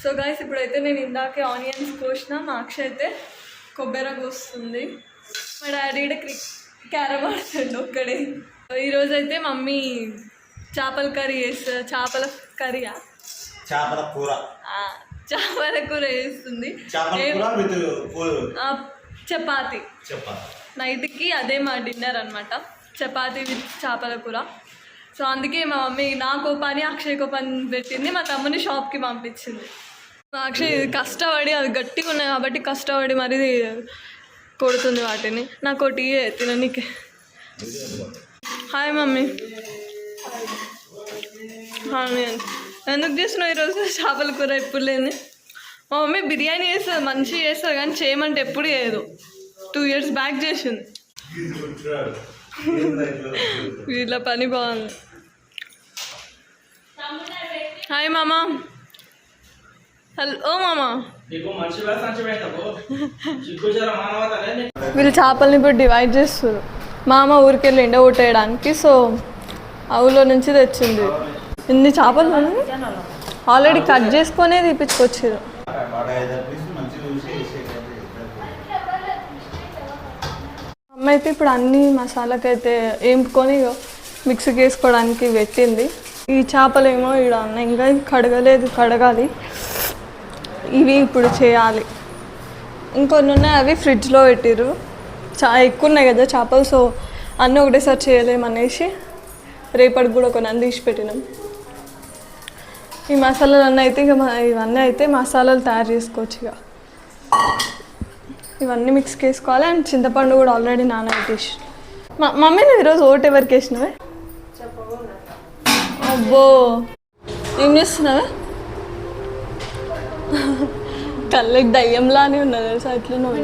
So guys ఇప్పుడైతే నేను ఇందాకే ఆనియన్స్ కోసిన, మా అక్షయ్ అయితే కొబ్బరి కోస్తుంది, మా డాడీ క్యారమ్ ఆడుతుండు ఒక్కడే. ఈరోజు అయితే మమ్మీ చేపల కర్రీ చేస్తుంది, చేపల కర్రీయా చేపల కూర చేస్తుంది, చపాతి. నైట్కి అదే మా డిన్నర్ అనమాట, చపాతి విత్ చేపల కూర. సో అందుకే మా మమ్మీ నాకు పని అక్షయ్కో పని పెట్టింది, మా తమ్ముని షాప్కి పంపించింది. మా అక్షయ్ కష్టపడి అది గట్టిగా ఉన్నాయి కాబట్టి కష్టపడి మరి కొడుతుంది వాటిని. నాకు ఒకటి తిననీకే. Hi mummy. ఎందుకు చేస్తున్నావు ఈరోజు చేపల కూర? ఎప్పుడు లేని మా మమ్మీ బిర్యానీ చేస్తుంది, మంచిగా చేస్తుంది, కానీ చేయమంటే ఎప్పుడు చేయదు. 2 years బ్యాక్ చేసింది. వీళ్ళ పని బాగుంది. హాయ్ మామా. హలో మామా. వీళ్ళు చేపల్ని ఇప్పుడు డివైడ్ చేస్తారు. మామ ఊరికి వెళ్ళి ఎండ కొట్టేయడానికి, సో ఆవులో నుంచి తెచ్చింది. ఇన్ని చేపలు ఆల్రెడీ కట్ చేసుకొనే తీపించుకొచ్చారు. అమ్మ అయితే ఇప్పుడు అన్ని మసాలాకైతే ఏంపుకొని మిక్సీకి వేసుకోవడానికి పెట్టింది. ఈ చేపలేమో ఇక్కడ ఉన్నాయి, ఇంకా కడగలేదు, కడగాలి. ఇవి ఇప్పుడు చేయాలి. ఇంకొన్ని ఉన్నాయి, అవి ఫ్రిడ్జ్లో పెట్టిర్రు. ఎక్కువ ఉన్నాయి కదా చేపలు, సో అన్నీ ఒకటేసారి చేయలేమనేసి రేపటికి కూడా కొన్ని తీసి పెట్టినాం. ఈ మసాలాలు అన్నీ అయితే ఇవన్నీ అయితే మసాలాలు తయారు చేసుకోవచ్చు. ఇక ఇవన్నీ మిక్స్కి వేసుకోవాలి. అండ్ చింతపండు కూడా ఆల్రెడీ నానబెట్టేసి. మమ్మీ నువ్వు ఈరోజు ఓటు ఎవరికి వేసినావే? అబ్బో, ఏం చేస్తున్నావే? కళ్ళకి దయ్యంలానే ఉన్నది తెలుసా. ఇట్లా నువ్వు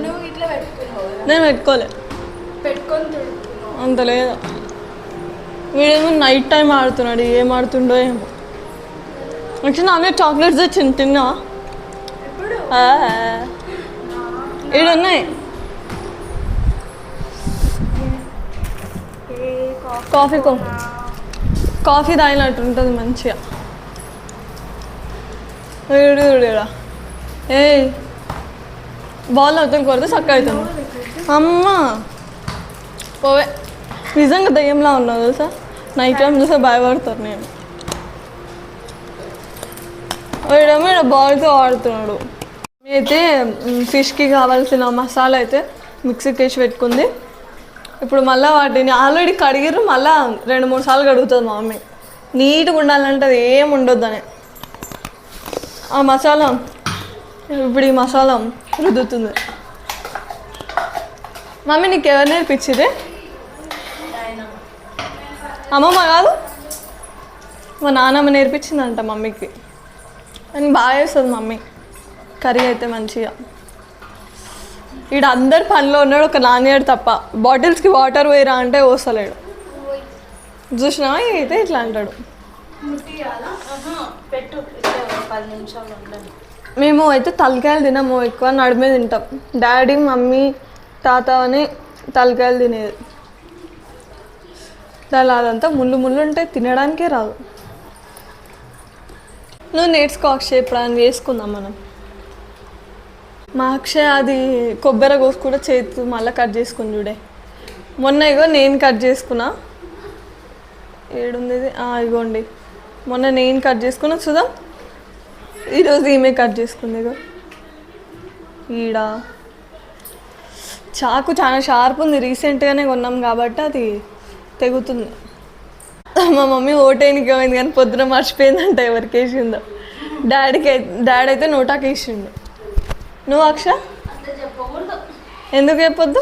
నేను పెట్టుకోలే, అంత లేదు. వీడేమో నైట్ టైం ఆడుతున్నాడు, ఏం ఆడుతుండో ఏమో. యాక్చువల్లీ నాన్న చాక్లెట్స్ తెచ్చింది, తిన్నా. ఈడున్నాయి కాఫీ తాగినట్టు ఉంటుంది మంచిగా. వీడుడా ఏ బాల్ అవుతుంది కొడితే చక్క అవుతుంది. అమ్మ పోవే, నిజంగా దయ్యంలా ఉన్నావు తెలుసా. నైట్ టైం చూస్తే భయపడతారు. నేను వీడేమో ఇక్కడ బాల్తో ఆడుతున్నాడు. అయితే ఫిష్కి కావాల్సిన మసాలా అయితే మిక్సీకి వేసి పెట్టుకుంది. ఇప్పుడు మళ్ళీ వాటిని ఆల్రెడీ కడిగిర్రు, మళ్ళీ 2-3 సార్లు కడుగుతుంది మా మమ్మీ. నీట్గా ఉండాలంటే అది ఏం ఉండొద్దని. ఆ మసాలా ఇప్పుడు ఈ మసాలా రుద్దుతుంది. మమ్మీ నీకు ఎవరు నేర్పించింది? అమ్మమ్మ కాదు, మా నాన్నమ్మ నేర్పించిందంట మమ్మీకి. అని బాగా చేస్తుంది మమ్మీ కర్రీ అయితే మంచిగా. ఇక్కడ అందరు పనిలో ఉన్నాడు, ఒక నాన్నగాడు తప్ప. బాటిల్స్కి వాటర్ పోయిరా అంటే పోస్తలేడు. చూసినావా అయితే ఇట్లా అంటాడు. మేము అయితే తలకాయలు తినము, ఎక్కువ నడిమే తింటాం. డాడీ మమ్మీ తాత అని తలకాయలు తినేది. దాని అదంతా ముళ్ళు ఉంటాయి, తినడానికే రాదు. నువ్వు నేర్చుకో అక్షయ్, ఇప్పుడు అని చేసుకుందాం మనం. మా అక్షయ్ అది కొబ్బరి కోసి కూడా చేతు మళ్ళీ కట్ చేసుకుని చూడే. మొన్న ఇగో నేను కట్ చేసుకున్నా. ఏడుంది ఇగోండి, మొన్న నేను కట్ చేసుకున్నా చూద్దాం. ఈరోజు ఈమె కట్ చేసుకుంది. ఇగో ఈడ చాకు చాలా షార్ప్ ఉంది, రీసెంట్గానే కొన్నాం కాబట్టి అది తెగుతుంది. మా మమ్మీ ఓటేనికి పోయింది కానీ పొద్దున మర్చిపోయిందంట ఎవరికి వేసిందో. డాడీ అయితే నోటాకి వేసిండు. నువ్వు అక్ష ఎందుకు చెప్పొద్దు?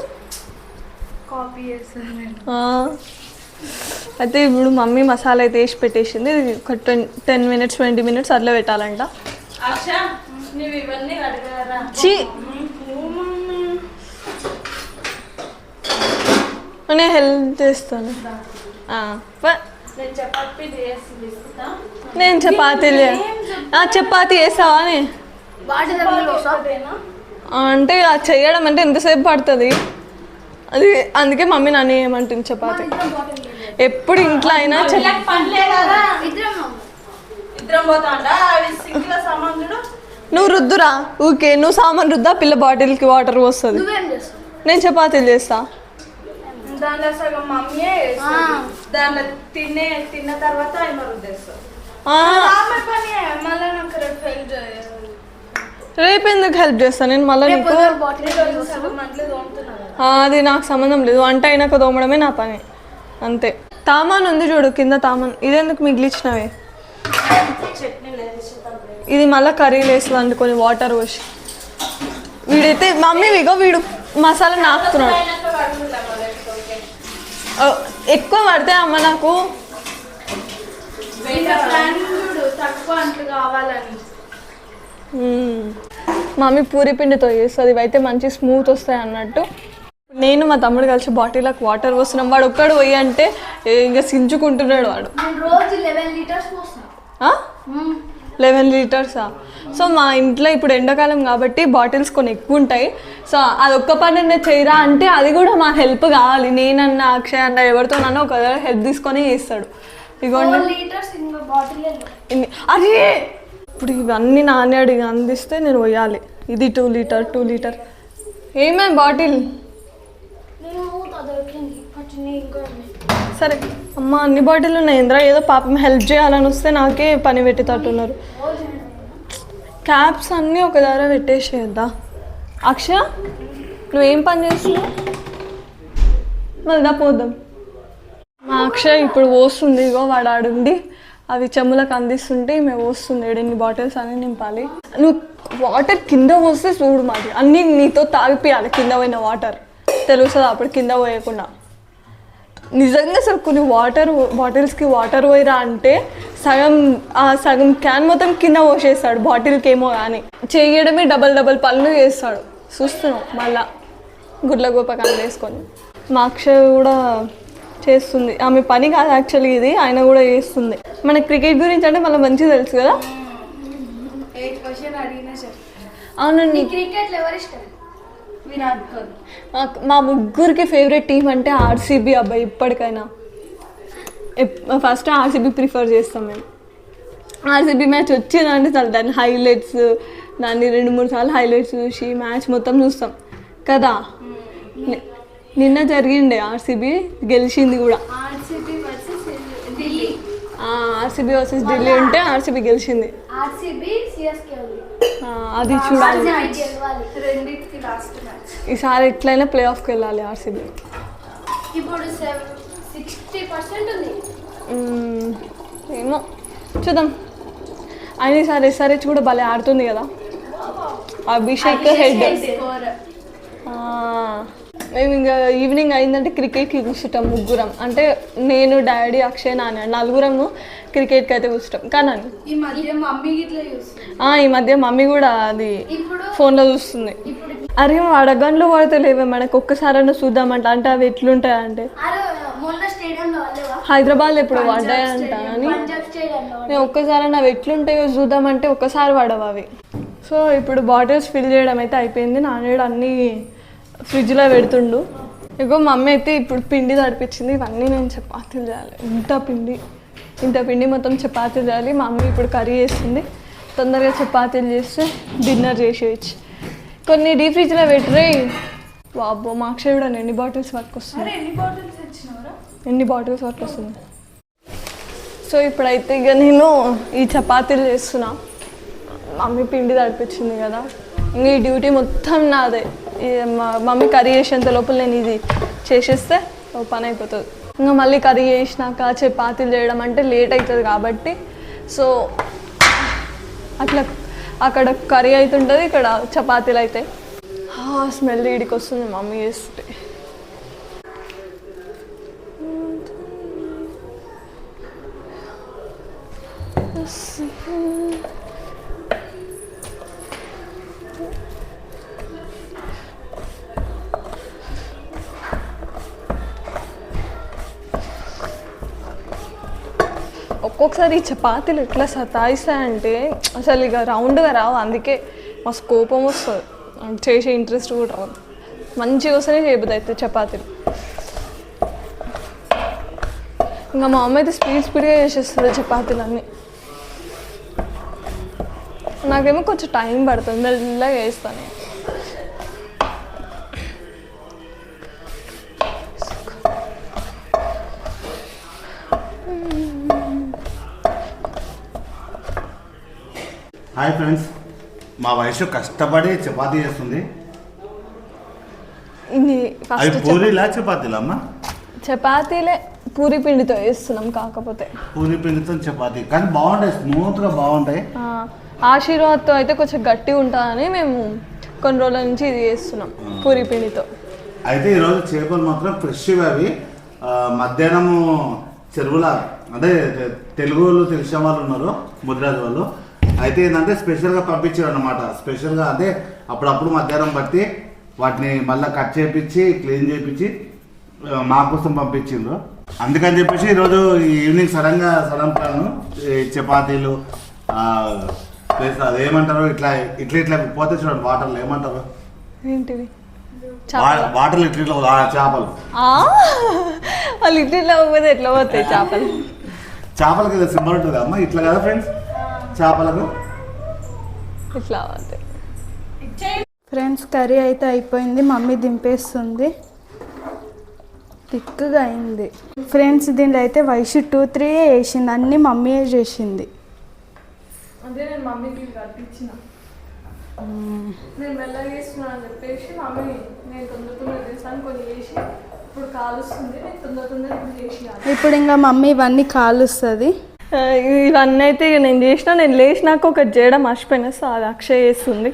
అయితే ఇప్పుడు మమ్మీ మసాలా అయితే వేసి పెట్టేసింది. ఇది ఒక 10 minutes 20 minutes అట్లా పెట్టాలంట. నేను హెల్ప్ చేస్తాను. నేను చపాతీ వేసావా అని అంటే అది చేయడం అంటే ఎంతసేపు పడుతుంది అది. అందుకే మమ్మీ నన్ను ఏమంటుంది చపాతీ. ఎప్పుడు ఇంట్లో అయినా నువ్వు రుద్దురా ఊకే, నువ్వు సామాన్ రుద్దా, పిల్ల బాటిల్కి వాటర్ వస్తుంది. నేను చపాతీలు చేస్తా. దాంట్లో సగం మమ్మీ దాంట్లో తిన్న తర్వాత ఆయన రుద్దేస్తా. మళ్ళీ నాకు రేపు హెల్ప్ చేయాలి. రేపు ఎందుకు హెల్ప్ చేస్తాను నేను మళ్ళీ నీకు? అది నాకు సంబంధం లేదు, వంట అయినాక తోమడమే నా పని అంతే. తామాన్ ఉంది చూడు కింద తామాన్, ఇదెందుకు మిగిలిచ్చినవే? ఇది మళ్ళీ కర్రీలు వేస్తుంది అందుకొని వాటర్ పోసి. వీడైతే మమ్మీ విగో వీడు మసాలా నాకుతున్నాడు. ఎక్కువ పడితే అమ్మ నాకు మమ్మీ పూరి పిండితో చేస్తుంది, ఇవైతే మంచి స్మూత్ వస్తాయి అన్నట్టు. నేను మా తమ్ముడు కలిసి బాటిల్కి వాటర్ పోస్తున్నాం. వాడు ఒక్కడు పోయి అంటే ఇంకా సించుకుంటున్నాడు వాడు. 11 లీటర్సా? సో మా ఇంట్లో ఇప్పుడు ఎండాకాలం కాబట్టి బాటిల్స్ కొన్ని ఎక్కువ ఉంటాయి. సో అదొక్క పని చేయరా అంటే అది కూడా మా హెల్ప్ కావాలి. నేనన్నా అక్షయ్ అన్న ఎవరితోనన్నా ఒక హెల్ప్ తీసుకొని చేస్తాడు. ఇగోండి అరే ఇప్పుడు ఇవన్నీ నాణ్యాడు అందిస్తే నేను పోయాలి. ఇది 2 లీటర్. ఏమే బాటిల్? సరే అమ్మ అన్ని బాటిల్ ఉన్నాయి ఇంద్రా, ఏదో పాపం హెల్ప్ చేయాలని వస్తే నాకే పని పెట్టేటట్టున్నారు. క్యాప్స్ అన్నీ ఒక దగ్గర పెట్టేసేద్దా? అక్షయ నువ్వేం పని చేస్తున్నావు? మళ్ళీ పోద్దాం. మా అక్షయ్ ఇప్పుడు పోస్తుంది, ఇగో వాడు ఆడుండి అవి చెమ్ములకు అందిస్తుంటే మేము పోస్తుంది. ఎన్ని బాటిల్స్ అని నింపాలి. నువ్వు వాటర్ కింద పోస్తే చూడు, మాది అన్నీ నీతో తాగిపోయాలి. కింద పోయిన వాటర్ తెలుస్తుంది అప్పుడు కింద పోయకుండా. నిజంగా అసలు కొన్ని బాటిల్స్కి వాటర్ పోయిరా అంటే సగం క్యాన్ మొత్తం కింద పోసేస్తాడు బాటిల్కి ఏమో కానీ. చేయడమే డబల్ పనులు చేస్తాడు. చూస్తున్నావు మళ్ళా గుడ్ల గోపకాలు వేసుకొని. మా అక్షయ్ కూడా చేస్తుంది, ఆమె పని కాదు యాక్చువల్లీ ఇది, ఆయన కూడా చేస్తుంది. మన క్రికెట్ గురించి అంటే మళ్ళీ మంచిగా తెలుసు కదా. అవునండి, మా ముగ్గురికి ఫేవరెట్ టీం అంటే ఆర్సీబీ అబ్బాయి. ఇప్పటికైనా ఫస్ట్ ఆర్సీబీ ప్రిఫర్ చేస్తాం మేము. ఆర్సీబీ మ్యాచ్ వచ్చిందంటే చాలు దాని హైలైట్స్, దాన్ని 2-3 సార్లు హైలైట్స్ చూసి మ్యాచ్ మొత్తం చూస్తాం కదా. నిన్న జరిగిండే ఆర్సీబీ గెలిచింది కూడా. ఆర్సీబీ వర్సెస్ ఢిల్లీ ఉంటే ఆర్సీబీ గెలిచింది. అది చూడాలి. ఈసారి ఎట్లయినా ప్లే ఆఫ్కి వెళ్ళాలి ఆర్సీబీ. ఏమో చూద్దాం. అయినా ఈసారి ఎస్ఆర్హెచ్ కూడా భలే ఆడుతుంది కదా. అభిషేక్ హెడ్. మేము ఇంకా ఈవినింగ్ అయిందంటే క్రికెట్కి కూర్చుంటాం ముగ్గురం. అంటే నేను, డాడీ, అక్షయ్, నాన్న నలుగురము క్రికెట్కి అయితే కూర్చుంటాం. కానీ ఈ మధ్య మమ్మీ కూడా అది ఫోన్లో చూస్తుంది. అరే అడగంలో పడితే లేవే మనకు ఒక్కసారైనా చూద్దామంట. అంటే అవి ఎట్లుంటాయంటే హైదరాబాద్లో ఎప్పుడు పడ్డాయంట అని. నేను ఒక్కసారైనా అవి ఎట్లుంటాయో చూద్దామంటే ఒక్కసారి పడవు అవి. సో ఇప్పుడు బాటిల్స్ ఫిల్ చేయడం అయితే అయిపోయింది. నాన్నడు అన్నీ ఫ్రిడ్జ్లో పెడుతుండు. ఇగో మమ్మీ అయితే ఇప్పుడు పిండి తడిపించింది. ఇవన్నీ నేను చపాతీలు చేయాలి. ఇంత పిండి మొత్తం చపాతీలు చేయాలి. మా మమ్మీ ఇప్పుడు కర్రీ చేస్తుంది. తొందరగా చపాతీలు చేస్తే డిన్నర్ చేసేయచ్చు. కొన్ని డీప్ ఫ్రిడ్జ్లో పెట్టరే. బాబో మా అక్షయ్ కూడా ఎన్ని బాటిల్స్ వర్క్ వస్తుంది. ఎన్ని బాటిల్స్ వర్క్ వస్తుంది. సో ఇప్పుడైతే ఇక నేను ఈ చపాతీలు చేస్తున్నా. మమ్మీ పిండి తడిపించింది కదా, ఇంక ఈ డ్యూటీ మొత్తం నాదే. మమ్మీ కర్రీ చేసేంత లోపల నేను ఇది చేసేస్తే ఒక పని అయిపోతుంది. ఇంకా మళ్ళీ కర్రీ చేసినాక చపాతీలు చేయడం అంటే లేట్ అవుతుంది కాబట్టి సో అట్లా అక్కడ కర్రీ అవుతుంటుంది, ఇక్కడ చపాతీలు అవుతాయి. స్మెల్ ఇడికి వస్తుంది మమ్మీ చేస్తుంటే. ఒక్కొక్కసారి ఈ చపాతీలు ఎట్లా సతాయిస్తాయంటే అసలు ఇక రౌండ్గా రావు. అందుకే మస్తు కోపం వస్తుంది, చేసే ఇంట్రెస్ట్ కూడా రాదు. మంచిగా వస్తేనే చేయబుద్ది అవుతుంది చపాతీలు. ఇంకా మా అమ్మ అయితే స్పీడ్గా చేసేస్తుంది చపాతీలు అన్నీ. నాకేమో కొంచెం టైం పడుతుంది, మెల్లగా వేస్తాను. హాయ్ ఫ్రెండ్స్, మా వయసు కష్టపడి చపాతీ చేస్తుంది. ఇది అవి ఫస్ట్ పూరీలా చపాతీలా అమ్మా? చపాతీలే, పూరి పిండితో వేస్తున్నాం. కాకపోతే పూరి పిండితో చపాతీ కానీ బాగుంటాయి, స్మూత్గా బాగుంటాయి. ఆశీర్వాద్తో అయితే కొంచెం గట్టిగా ఉంటుందని మేము కొన్ని రోజుల నుంచి ఇది చేస్తున్నాం పూరి పిండితో. అయితే ఈరోజు చేపలు మాత్రం ఫ్రెష్గా అవి మధ్యాహ్నము చెరువుల అంటే తెలుగు వాళ్ళు తెలిసిన వాళ్ళు ఉన్నారు, ముదిరాజు వాళ్ళు. అయితే ఏంటంటే స్పెషల్గా పంపించారు అన్నమాట. స్పెషల్గా అదే అప్పుడప్పుడు మధ్యాహ్నం బట్టి వాటిని మళ్ళీ కట్ చేయించి క్లీన్ చేయించి మా కోసం పంపించిండ్రు. అందుకని చెప్పేసి ఈరోజు ఈవినింగ్ సడన్ ప్లాను చపాతీలు ప్లస్ అదేమంటారు ఇట్లా ఇట్లా ఇట్లా పోతే చూడండి వాటర్లో ఏమంటారు, ఏంటివి వాటర్లు ఇట్లా ఇట్లా చేపలు. వాళ్ళు ఇట్లా పోతే ఎట్లా పోతాయి చేపలు? చేపలకి ఏదో సింబల్ ఉంటుంది అమ్మ, ఇట్లా కదా ఫ్రెండ్స్, చేపలకు ఇట్లా పోతాయి. ఫ్రెండ్స్ కర్రీ అయితే అయిపోయింది, మమ్మీ దింపేస్తుంది. థిక్గా అయింది ఫ్రెండ్స్. దీనిలో అయితే వయసు 2-3 వేసింది, అన్నీ మమ్మీయే చేసింది. అదే నేను మమ్మీకి కట్టించిన, నేను మెల్లగా చేస్తున్నాను అని చెప్పేసి మమ్మీ నేను తొందర చేస్తాను కొన్ని చేసి ఇప్పుడు కాలుస్తుంది, నేను తొందర ఇప్పుడు చేసి ఇప్పుడు ఇంకా మమ్మీ ఇవన్నీ కాలుస్తుంది. ఇవన్నీ అయితే ఇక నేను చేసిన, నేను లేచినాక ఒకటి చేయడం మర్చిపోయినా, సో అది అక్షయ్ చేస్తుంది.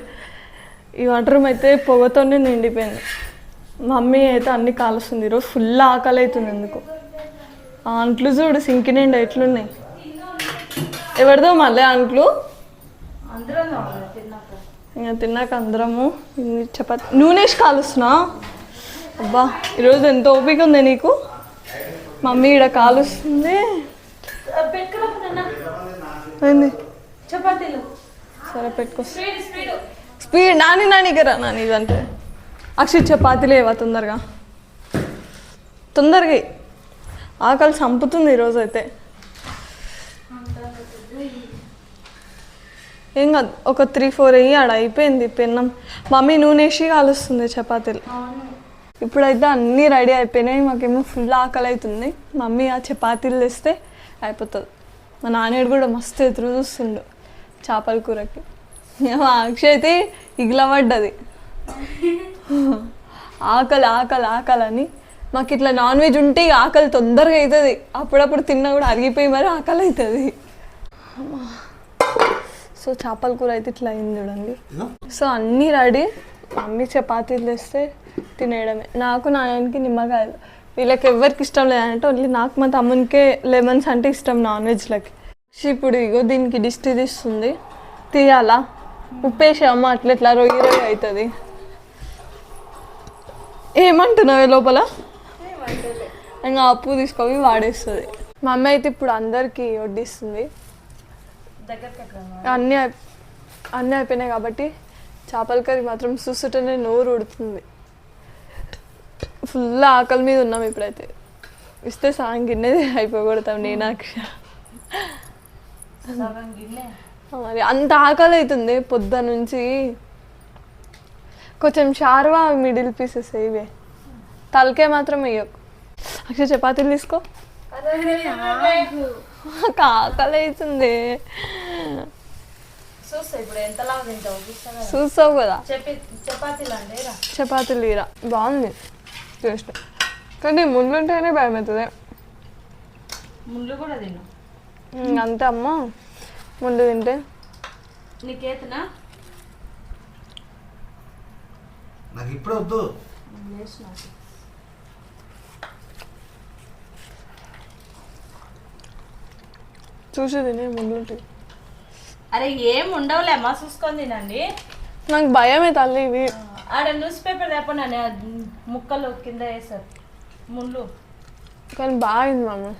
ఈ వంట రూమ్ అయితే పొగతోనే నిండిపోయింది. మమ్మీ అయితే అన్ని కాలుస్తుంది. ఈరోజు ఫుల్ ఆకలి అవుతుంది ఎందుకు. అంట్లు చూడు సింకి నిండా ఎట్లున్నాయి. ఎవరిదో మళ్ళీ అంట్లు ఇంకా తిన్నాక అందరము చపాతి నూనెసి కాలుస్తున్నా. అబ్బా ఈరోజు ఎంత ఓపిక ఉంది నీకు. మమ్మీ ఇక్కడ కాలుస్తుంది. ఏంది చపాతీలు సరే పెట్టుకో. స్పీడ్ నానిగరా నాని ఇదంటే అక్షయ్ చపాతీలు ఏవా తొందరగా ఆకలి చంపుతుంది ఈరోజు అయితే. ఏం కాదు, ఒక 3-4 వేయి ఆడ అయిపోయింది పెన్నం. మమ్మీ నూనె వేసి కాలుస్తుంది చపాతీలు. ఇప్పుడైతే అన్నీ రెడీ అయిపోయినాయి. మాకేమో ఫుల్ ఆకలి అవుతుంది. మమ్మీ ఆ చపాతీలు తెస్తే అయిపోతుంది. మా నాన్నడు కూడా మస్తు ఎదురు చూస్తుండు చేపల కూరకి. అక్షయ్ అయితే ఇగిలబడ్డది ఆకలి అని. మాకు ఇట్లా నాన్ వెజ్ ఉంటే ఆకలి తొందరగా అవుతుంది. అప్పుడప్పుడు తిన్నా కూడా అరిగిపోయి మరి ఆకలి అవుతుంది. సో చేపల కూర అయితే ఇట్లా అయింది చూడండి. సో అన్నీ రెడీ. మమ్మీ చపాతీలు తెస్తే తినేయడమే. నాకు నాయనకి నిమ్మకాయలు. వీళ్ళకి ఎవరికి ఇష్టం లేదంటే ఓన్లీ నాకు మా తమ్మునికే లెమన్స్ అంటే ఇష్టం నాన్ వెజ్లకి. ఇప్పుడు ఇగో దీనికి దిష్టి తీస్తుంది, తీయాలా. ఉప్పేసి అమ్మ అట్లా ఇట్లా రొయ్యి అవుతుంది. ఏమంటున్నావు లోపల? ఇంకా అప్పు తీసుకొని వాడేస్తుంది. మా అమ్మ అయితే ఇప్పుడు అందరికీ వడ్డిస్తుంది. అన్నీ అయిపోయినాయి కాబట్టి చేపల కర్రీ మాత్రం చూస్తుంటేనే నోరు ఉడుతుంది. ఫుల్ ఆకలి మీద ఉన్నాం ఇప్పుడైతే. ఇస్తే సగం గిన్నెది అయిపోగొడతాం నేను అక్ష. మరి అంత ఆకలి అవుతుంది పొద్దు నుంచి. కొంచెం షార్వా మిడిల్ పీసెస్ ఇవే, తలకే మాత్రం వేయకు. అక్షయ్ చపాతీలు తీసుకో. ఆకలి అవుతుంది. చూస్తావు కదా చపాతీలు తీరా బాగుంది టేస్ట్. కానీ ముళ్ళు ఉంటేనే భయం అవుతుంది. ముళ్ళు కూడా తిన్నా అంతే అమ్మ, ముళ్ళు తింటే నీకేతనా నాకు ఇప్పుడు వద్దు. చూసి తినే ముళ్ళు ఉంటాయి. అరే ఏం ఉండవులేమ్మా, చూసుకొని తినండి. నాకు భయమే తల్లి ఇవి. ఆడ న్యూస్ పేపర్ తప్ప ముక్కలు కింద వేస్తారు ముళ్ళు. కానీ బాగుంది మామ.